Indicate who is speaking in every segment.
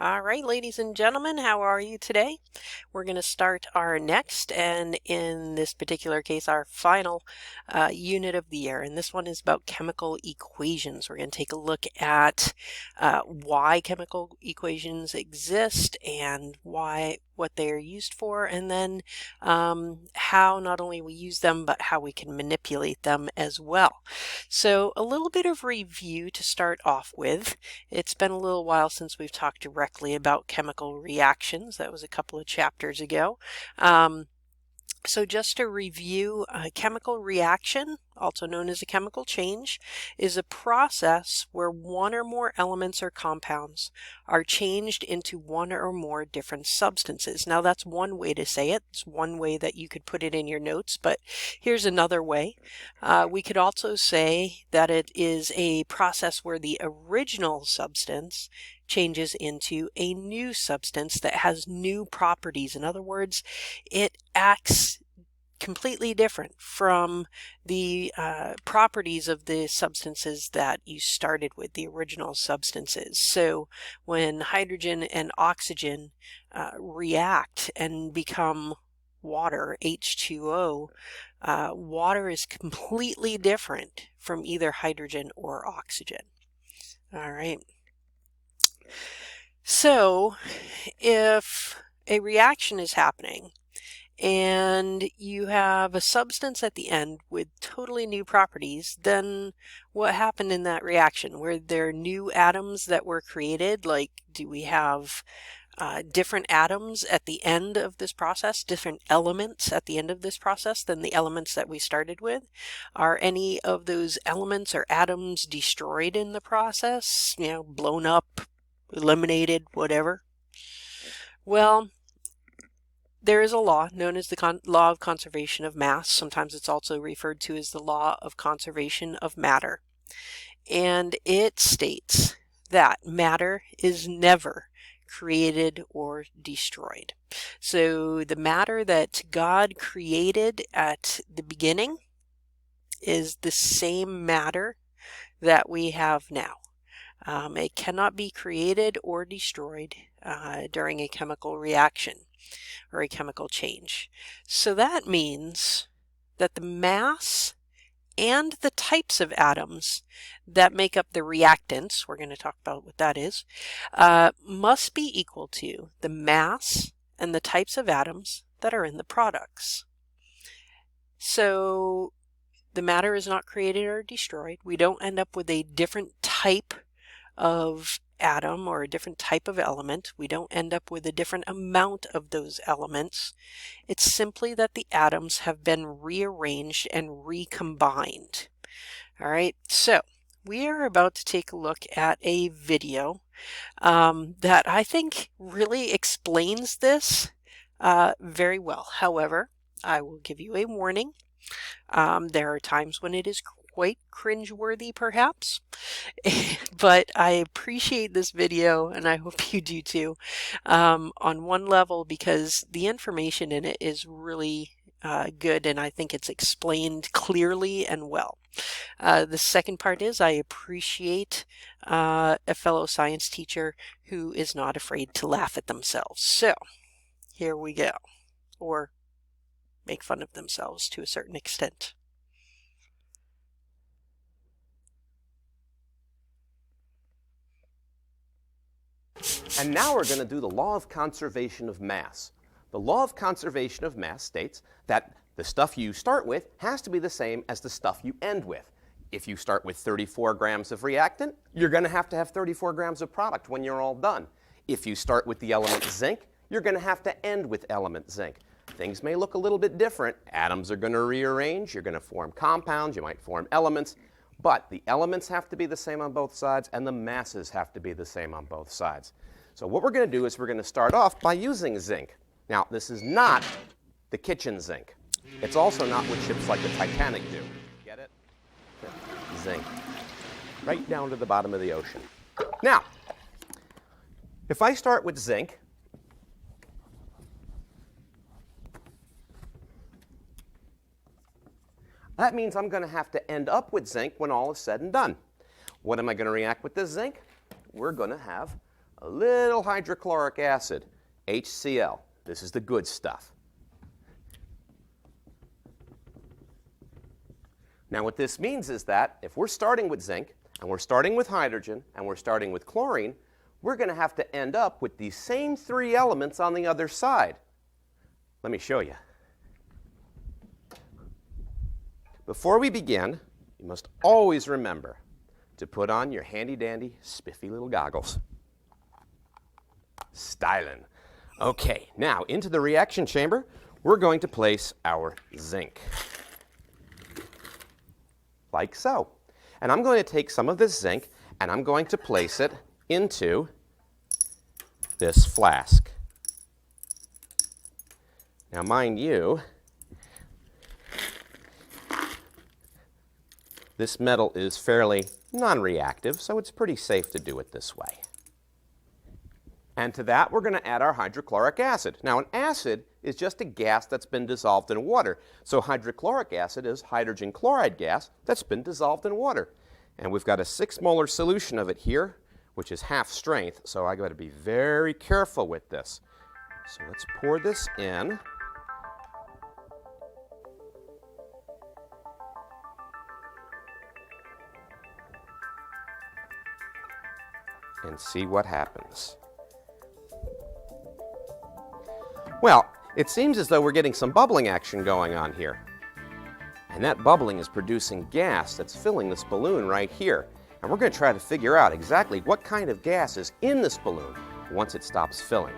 Speaker 1: All right, ladies and gentlemen, how are you today? We're going to start our next, and in this particular case, our final unit of the year. And this one is about chemical equations. We're going to take a look at why chemical equations exist and what they are used for, and then how not only we use them, but how we can manipulate them as well. So a little bit of review to start off with. It's been a little while since we've talked directly about chemical reactions. That was a couple of chapters ago. So just to review, a chemical reaction, also known as a chemical change, is a process where one or more elements or compounds are changed into one or more different substances. Now that's one way to say it. It's one way that you could put it in your notes, but here's another way. We could also say that it is a process where the original substance changes into a new substance that has new properties. In other words, it acts completely different from the properties of the substances that you started with, the original substances. So when hydrogen and oxygen react and become water, H2O, water is completely different from either hydrogen or oxygen. All right. So if a reaction is happening and you have a substance at the end with totally new properties, then what happened in that reaction? Were there new atoms that were created? Like, do we have different atoms at the end of this process, different elements at the end of this process than the elements that we started with? Are any of those elements or atoms destroyed in the process? You know, blown up, eliminated, whatever? Well, there is a law known as the law of conservation of mass. Sometimes it's also referred to as the law of conservation of matter. And it states that matter is never created or destroyed. So the matter that God created at the beginning is the same matter that we have now. It cannot be created or destroyed during a chemical reaction or a chemical change. So that means that the mass and the types of atoms that make up the reactants, we're going to talk about what that is, must be equal to the mass and the types of atoms that are in the products. So the matter is not created or destroyed. We don't end up with a different type of atom or a different type of element. We don't end up with a different amount of those elements. It's simply that the atoms have been rearranged and recombined. All right, so we are about to take a look at a video that I think really explains this very well. However, I will give you a warning. There are times when it is quite cringeworthy, perhaps, but I appreciate this video, and I hope you do too, on one level, because the information in it is really good, and I think it's explained clearly and well. The second part is I appreciate a fellow science teacher who is not afraid to laugh at themselves. So here we go, or make fun of themselves to a certain extent.
Speaker 2: And now we're going to do the law of conservation of mass. The law of conservation of mass states that the stuff you start with has to be the same as the stuff you end with. If you start with 34 grams of reactant, you're going to have 34 grams of product when you're all done. If you start with the element zinc, you're going to have to end with element zinc. Things may look a little bit different. Atoms are going to rearrange. You're going to form compounds. You might form elements. But the elements have to be the same on both sides, and the masses have to be the same on both sides. So what we're going to do is we're going to start off by using zinc. Now, this is not the kitchen zinc. It's also not what ships like the Titanic do. Get it? Zinc. Right down to the bottom of the ocean. Now, if I start with zinc, that means I'm going to have to end up with zinc when all is said and done. What am I going to react with this zinc? We're going to have a little hydrochloric acid, HCl. This is the good stuff. Now what this means is that if we're starting with zinc, and we're starting with hydrogen, and we're starting with chlorine, we're going to have to end up with these same three elements on the other side. Let me show you. Before we begin, you must always remember to put on your handy-dandy, spiffy little goggles. Styling. Okay, now into the reaction chamber, we're going to place our zinc. Like so. And I'm going to take some of this zinc and I'm going to place it into this flask. Now mind you, this metal is fairly non-reactive, so it's pretty safe to do it this way. And to that we're going to add our hydrochloric acid. Now an acid is just a gas that's been dissolved in water. So hydrochloric acid is hydrogen chloride gas that's been dissolved in water. And we've got a 6 molar solution of it here, which is half strength, so I've got to be very careful with this. So let's pour this in. And see what happens. Well, it seems as though we're getting some bubbling action going on here. And that bubbling is producing gas that's filling this balloon right here. And we're going to try to figure out exactly what kind of gas is in this balloon once it stops filling.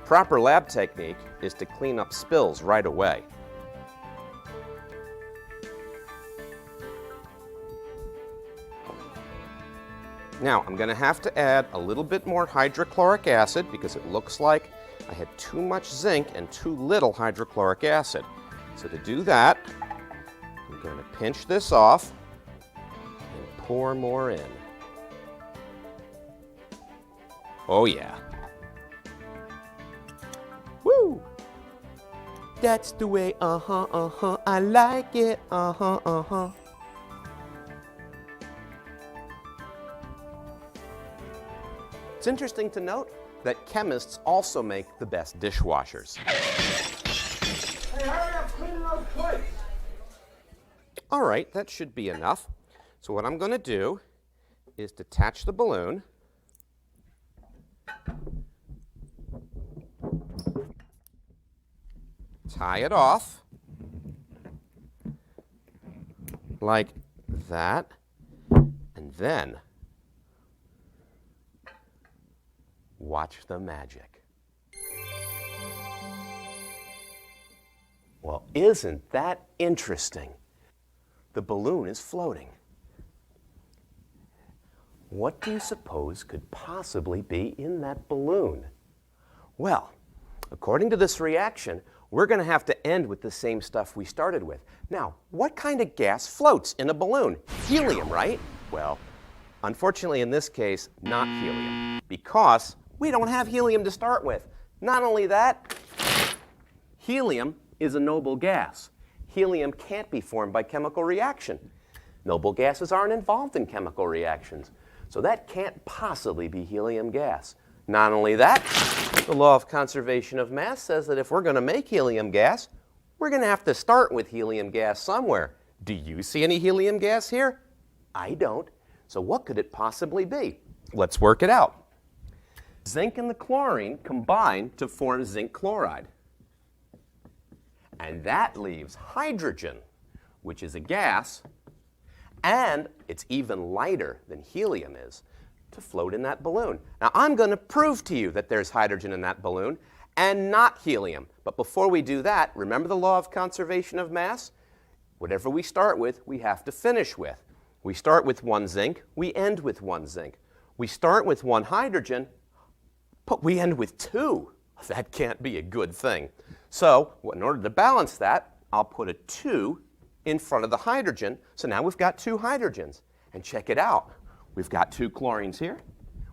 Speaker 2: Proper lab technique is to clean up spills right away. Now, I'm going to have to add a little bit more hydrochloric acid because it looks like I had too much zinc and too little hydrochloric acid. So to do that, I'm going to pinch this off and pour more in. Oh yeah. Woo! That's the way, I like it, It's interesting to note that chemists also make the best dishwashers.
Speaker 3: Hey, hurry up, clean those plates!
Speaker 2: All right, that should be enough. So what I'm going to do is detach the balloon. Tie it off like that, and then watch the magic. Well, isn't that interesting? The balloon is floating. What do you suppose could possibly be in that balloon? Well, according to this reaction, we're going to have to end with the same stuff we started with. Now, what kind of gas floats in a balloon? Helium, right? Well, unfortunately in this case, not helium, because we don't have helium to start with. Not only that, helium is a noble gas. Helium can't be formed by chemical reaction. Noble gases aren't involved in chemical reactions, so that can't possibly be helium gas. Not only that, the law of conservation of mass says that if we're going to make helium gas, we're going to have to start with helium gas somewhere. Do you see any helium gas here? I don't. So what could it possibly be? Let's work it out. Zinc and the chlorine combine to form zinc chloride. And that leaves hydrogen, which is a gas, and it's even lighter than helium is, to float in that balloon. Now I'm going to prove to you that there's hydrogen in that balloon and not helium. But before we do that, remember the law of conservation of mass? Whatever we start with, we have to finish with. We start with one zinc, we end with one zinc. We start with one hydrogen, but we end with two. That can't be a good thing. So in order to balance that, I'll put a 2 in front of the hydrogen. So now we've got 2 hydrogens. And check it out. We've got 2 chlorines here.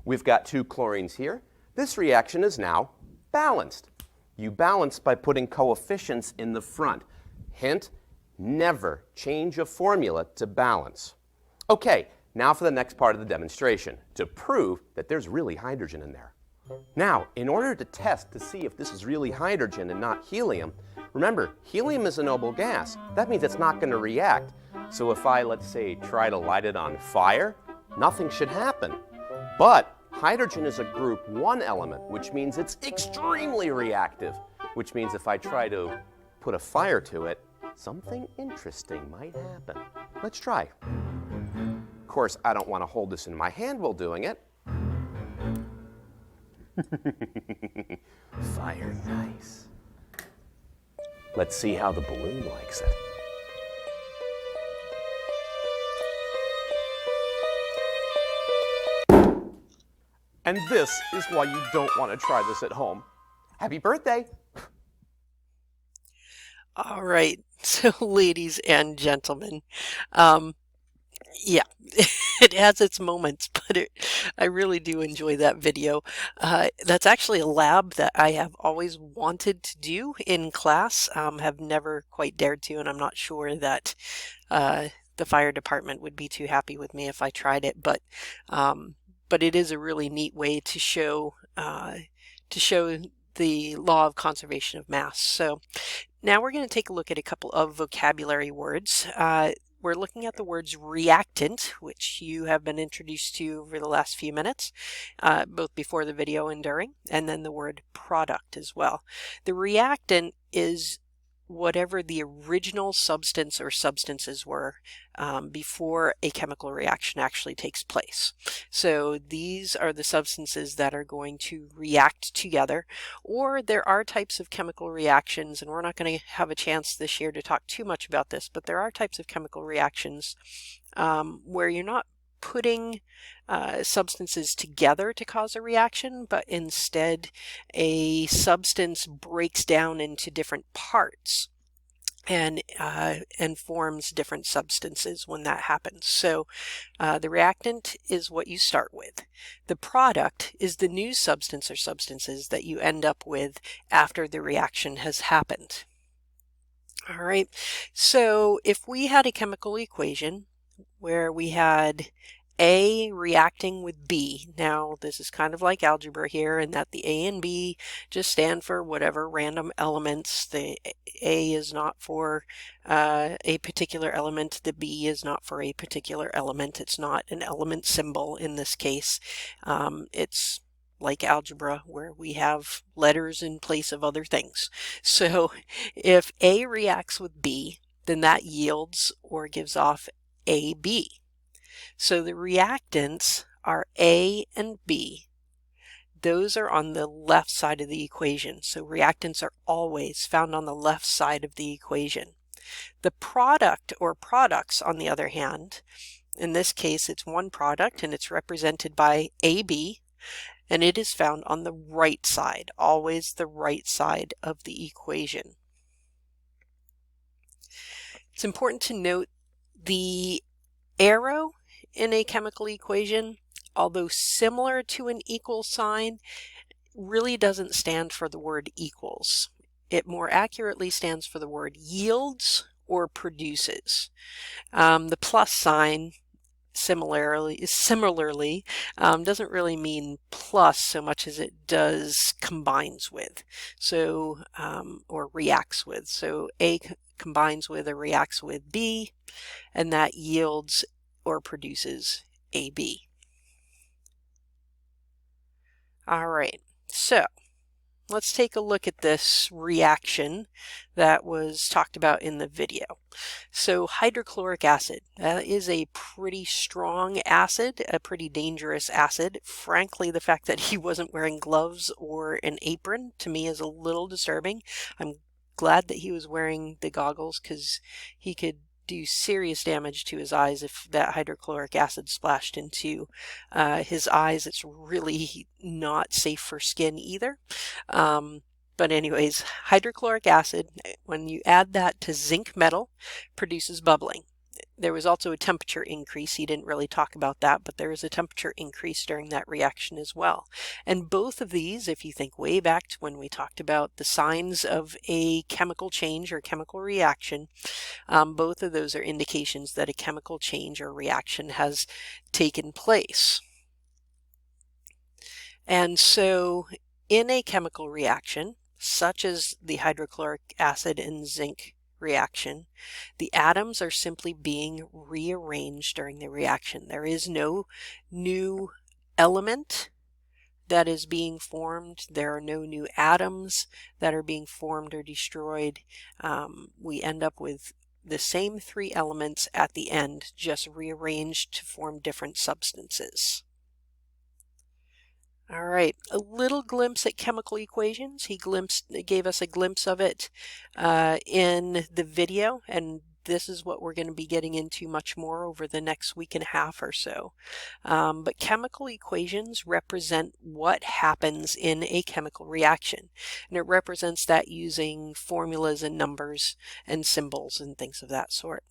Speaker 2: We've got 2 chlorines here. This reaction is now balanced. You balance by putting coefficients in the front. Hint, Never change a formula to balance. Okay, now for the next part of the demonstration, to prove that there's really hydrogen in there. Now, in order to test to see if this is really hydrogen and not helium, remember, helium is a noble gas. That means it's not going to react. So if I, let's say, try to light it on fire, nothing should happen. But hydrogen is a group 1 element, which means it's extremely reactive, which means if I try to put a fire to it, something interesting might happen. Let's try. Of course, I don't want to hold this in my hand while doing it. Fire, nice. Let's see how the balloon likes it. And this is why you don't want to try this at home. Happy birthday!
Speaker 1: All right, so ladies and gentlemen, yeah, it has its moments, but I really do enjoy that video. That's actually a lab that I have always wanted to do in class, have never quite dared to, and I'm not sure that the fire department would be too happy with me if I tried it, but it is a really neat way to show the law of conservation of mass. So now we're going to take a look at a couple of vocabulary words. We're looking at the words reactant, which you have been introduced to over the last few minutes, both before the video and during, and then the word product as well. The reactant is whatever the original substance or substances were before a chemical reaction actually takes place. So these are the substances that are going to react together, or there are types of chemical reactions, and we're not going to have a chance this year to talk too much about this, but there are types of chemical reactions where you're not putting substances together to cause a reaction, but instead a substance breaks down into different parts and forms different substances when that happens. So the reactant is what you start with. The product is the new substance or substances that you end up with after the reaction has happened. All right, so if we had a chemical equation where we had A reacting with B. Now, this is kind of like algebra here, in that the A and B just stand for whatever random elements. The A is not for a particular element. The B is not for a particular element. It's not an element symbol in this case. It's like algebra where we have letters in place of other things. So if A reacts with B, then that yields or gives off AB. So the reactants are A and B. Those are on the left side of the equation. So reactants are always found on the left side of the equation. The product or products, on the other hand, in this case it's one product and it's represented by AB, and it is found on the right side, always the right side of the equation. It's important to note the arrow in a chemical equation, although similar to an equal sign, really doesn't stand for the word equals. It more accurately stands for the word yields or produces. The plus sign similarly doesn't really mean plus so much as it does combines with, so or reacts with. So A combines with or reacts with B, and that yields or produces AB. All right, so let's take a look at this reaction that was talked about in the video. So hydrochloric acid, that is a pretty strong acid, a pretty dangerous acid. Frankly, the fact that he wasn't wearing gloves or an apron to me is a little disturbing. I'm glad that he was wearing the goggles because he could do serious damage to his eyes if that hydrochloric acid splashed into his eyes. It's really not safe for skin either. But anyways, hydrochloric acid, when you add that to zinc metal, produces bubbling. there was also a temperature increase. He didn't really talk about that, but there is a temperature increase during that reaction as well. And both of these, if you think way back to when we talked about the signs of a chemical change or chemical reaction, both of those are indications that a chemical change or reaction has taken place. And so in a chemical reaction, such as the hydrochloric acid and zinc reaction, the atoms are simply being rearranged during the reaction. There is no new element that is being formed. There are no new atoms that are being formed or destroyed. We end up with the same three elements at the end, just rearranged to form different substances. All right, a little glimpse at chemical equations. He gave us a glimpse of it in the video, and this is what we're going to be getting into much more over the next week and a half or so. But chemical equations represent what happens in a chemical reaction, and it represents that using formulas and numbers and symbols and things of that sort.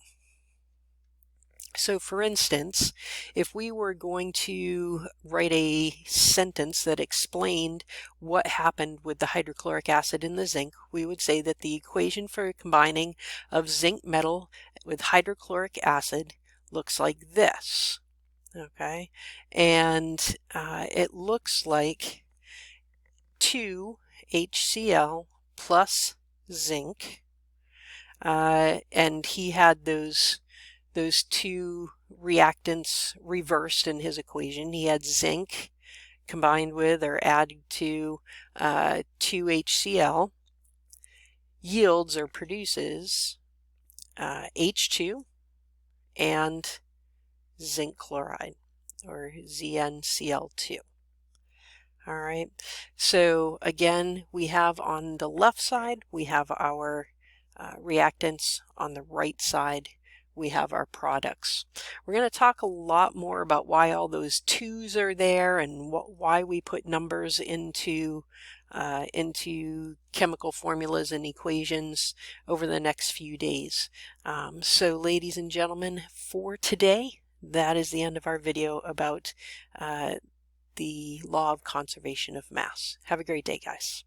Speaker 1: So for instance, if we were going to write a sentence that explained what happened with the hydrochloric acid and the zinc, we would say that the equation for combining of zinc metal with hydrochloric acid looks like this. Okay, and it looks like 2 HCl plus zinc, and he had those two reactants reversed in his equation. He had zinc combined with or added to 2 HCl, yields or produces H2 and zinc chloride, or ZnCl2. All right, so again, we have on the left side, we have our reactants. On the right side, we have our products. We're going to talk a lot more about why all those 2's are there and why we put numbers into chemical formulas and equations over the next few days. So ladies and gentlemen, for today, that is the end of our video about the law of conservation of mass. Have a great day, guys.